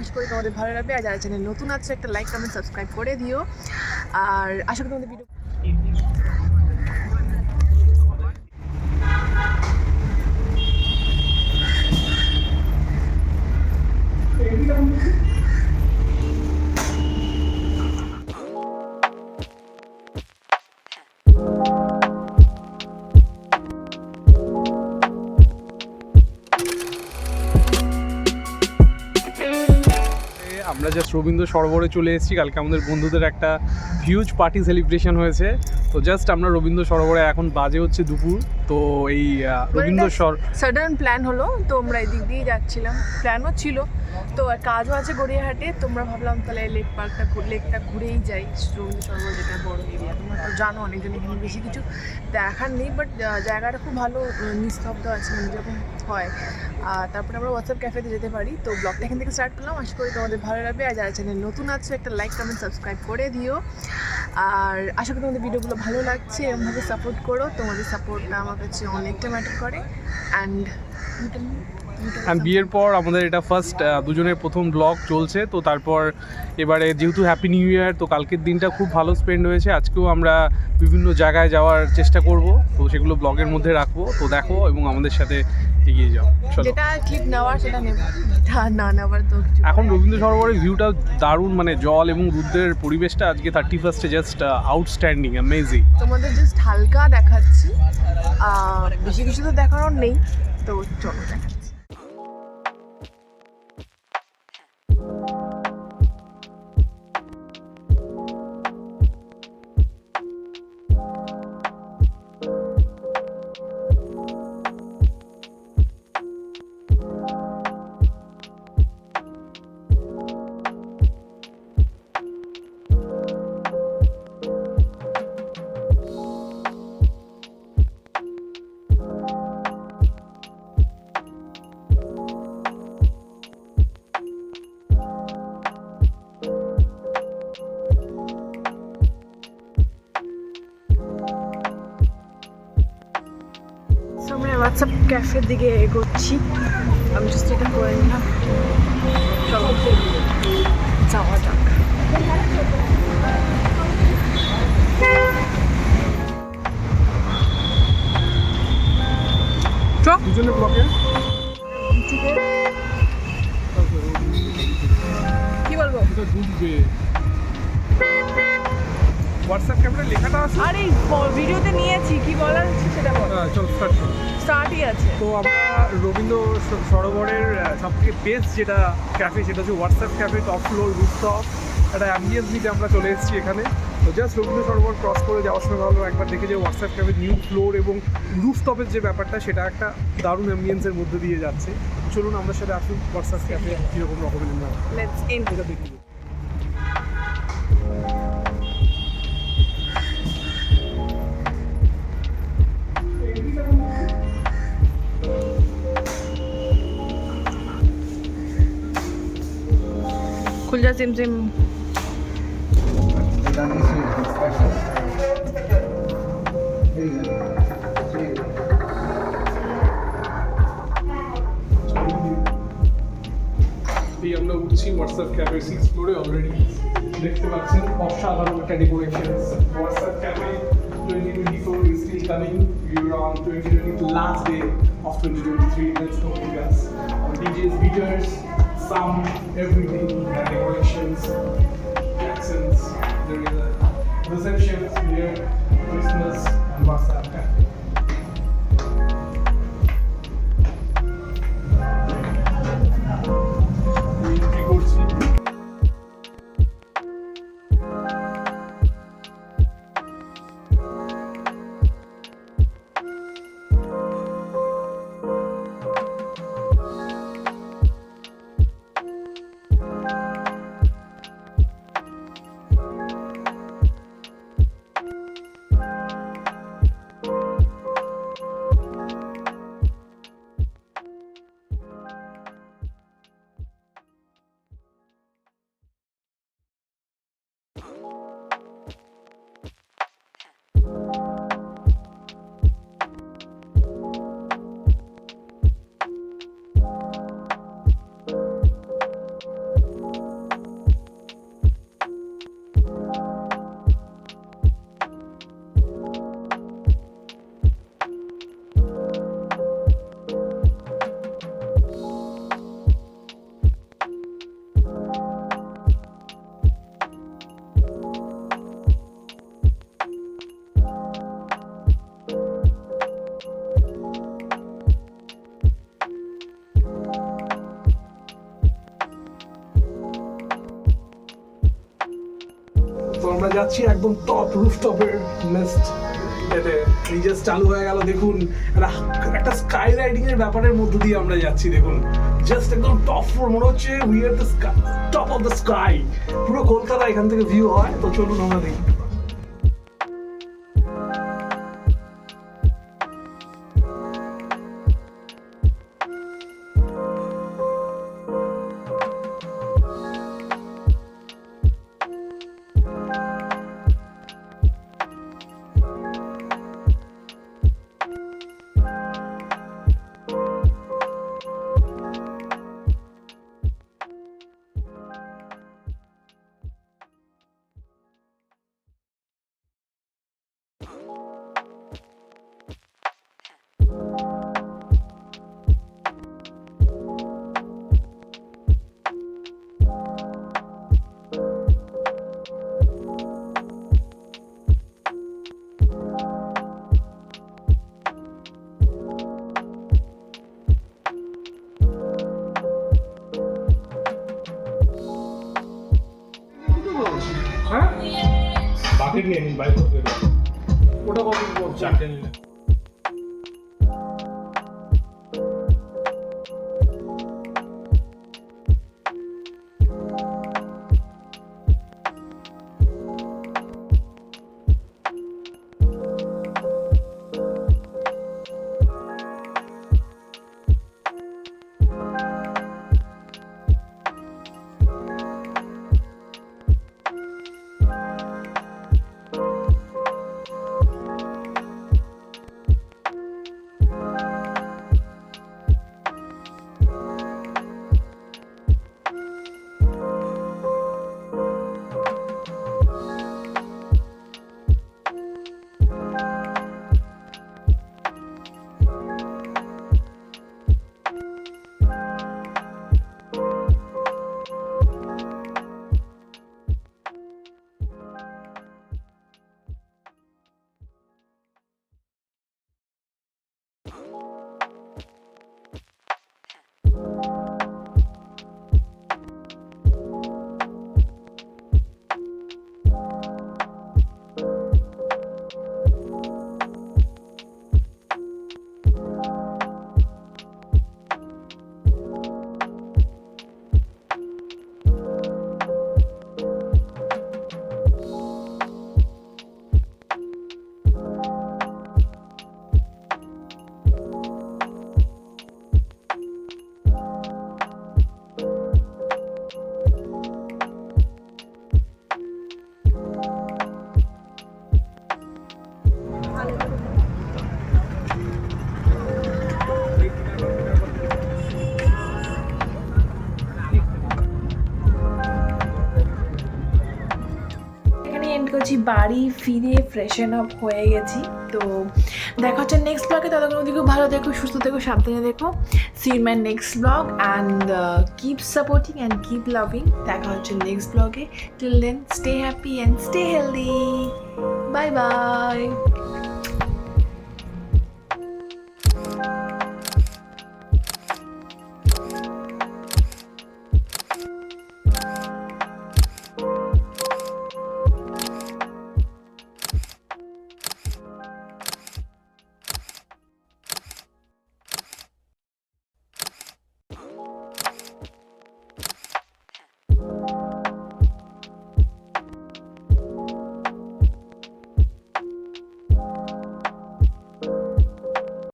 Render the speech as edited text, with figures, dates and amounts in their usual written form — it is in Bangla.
আশা করি তোমাদের ভালো লাগবে। আর যারা চ্যানেল নতুন আছে একটা লাইক কমেন্ট সাবস্ক্রাইব করে দিও। আর আশা করি তোমাদের ভিডিও আমরা জাস্ট রবীন্দ্র সরোবরে চলে এসেছি। কালকে আমাদের বন্ধুদের একটা হিউজ পার্টি সেলিব্রেশন হয়েছে, তো জাস্ট আমরা রবীন্দ্র সরোবরে এখন বাজে হচ্ছে দুপুর। তো এই রবীন্দ্র সাডেন প্ল্যান হলো, তো আমরা এদিক দিয়ে যাচ্ছিলাম, প্ল্যানও ছিল তো আর কাজও আছে গড়িয়াহাটে। তোমরা ভাবলাম তাহলে লেকটা ঘুরেই যাই। রবীন্দ্র সরোবর যেটা বড় এরিয়া, তোমরা তো জানো অনেকজন, এখানে বেশি কিছু দেখার নেই, বাট জায়গাটা খুব ভালো, নিস্তব্ধ আছে, মানে যেরকম হয়। তারপরে আমরা হোয়াটসঅ্যাপ ক্যাফেতে যেতে পারি। তো ব্লগটা এখান থেকে স্টার্ট করলাম, আশা করি তোমাদের ভালো লাগবে। আর যারা চ্যানেল নতুন আছে একটা লাইক কমেন্ট সাবস্ক্রাইব করে দিও। আর আশা করি তোমাদের ভিডিওগুলো ভালো লাগছে, এরকমভাবে সাপোর্ট করো। তোমাদের সাপোর্টটা আমার কাছে অনেকটা ম্যাটার করে। অ্যান্ড বিয়ের পর আমাদের এটা ফার্স্ট দুজনের প্রথম ব্লগ চলছে। তো তারপর এবারে যেহেতু হ্যাপি নিউ ইয়ার, তো কালকের দিনটা খুব ভালো স্পেন্ড হয়েছে। আজকেও আমরা বিভিন্ন জায়গায় যাওয়ার চেষ্টা করব, তো সেগুলো ব্লগের মধ্যে রাখবো। তো দেখো এবং আমাদের সাথে এগিয়ে যাও। যেটা ক্লিপ নেওয়ার সেটা নেব, না নেওয়ার তো এখন রবীন্দ্র সরোবরের ভিউটা দারুণ, মানে জল এবং রুদ্রের পরিবেশটা আজকে 31 জাস্ট আউটস্ট্যান্ডিং, অ্যামেজিং। তোমাদের জাস্ট হালকা দেখাচ্ছি, বেশি কিছু তো দেখানোর নেই, তো চলো দেখাচ্ছি। আমরা হোয়াটসঅ্যাপ ক্যাফের দিকে এগোচ্ছি। আমি জাস্ট এটা করে নিলাম, চলো যাওয়া যাক। দুজনে ব্লগে কি বলবো, ডুববে হোয়াটসঅ্যাপ ক্যামেরা লেখাটা আছে। আরে ভিডিওতে নিয়েছি, কি বলার আছে সেটা বল। চলো স্টার্টই আছে। তো আমরা রবীন্দ্র সরোবরের সবথেকে বেস্ট যেটা ক্যাফে, সেটা হচ্ছে WhatsApp cafe, top floor rooftop, একটা অ্যাম্বিয়েন্স নিতে আমরা চলে এসেছি এখানে। তো জাস্ট রবীন্দ্র সরোবর ক্রস করে যাওয়ার সময় ভালো একবার দেখে যে হোয়াটসঅ্যাপ ক্যাফে নিউ ফ্লোর এবং রুফটপের যে ব্যাপারটা, সেটা একটা দারুণ অ্যাম্বিয়েন্সের মধ্যে দিয়ে যাচ্ছে। চলুন আমাদের সাথে আসুন হোয়াটসঅ্যাপ ক্যাফে কীরকম রকমের লেটস ইন। এটা দেখি। खुल जा सिम सिम। আমরা উঠছি হোয়াটসঅ্যাপ ক্যাফে 6 ফ্লোরে। অলরেডি দেখতে পাচ্ছেন অসাধারণ একটা decoration. WhatsApp cafe 2024 is still coming. We are on 2020 last day of 2023. Let's go with us. Our DJs, beaters, sound, everything, and decorations, Jacksons. There is a reception here, Christmas, and WhatsApp cafe. আমরা যাচ্ছি একদম টপ রুফটপের নেক্সট এতে জাস্ট চালু হয়ে গেল দেখুন একটা স্কাই রাইডিং এর ব্যাপারের মধ্য দিয়ে আমরা যাচ্ছি দেখুন জাস্ট একদম টপ ফ্লোর মনে হচ্ছে we are the top of the sky পুরো কলকাতা এখান থেকে ভিউ হয় তো চলুন আমরা দেখি হ্যাঁ বাকেট নিয়ে নিন বাইক করতে ওটা কত চারটে নিলে করছি বাড়ি ফিরে ফ্রেশন আপ হয়ে গেছি তো দেখা হচ্ছে নেক্সট ব্লগে ততক্ষণ অবধি খুব ভালো দেখো সুস্থ থেকো সাবধানে দেখো see my next blog and keep supporting and keep loving দেখা হচ্ছে নেক্সট ব্লগে till then stay happy and stay healthy bye by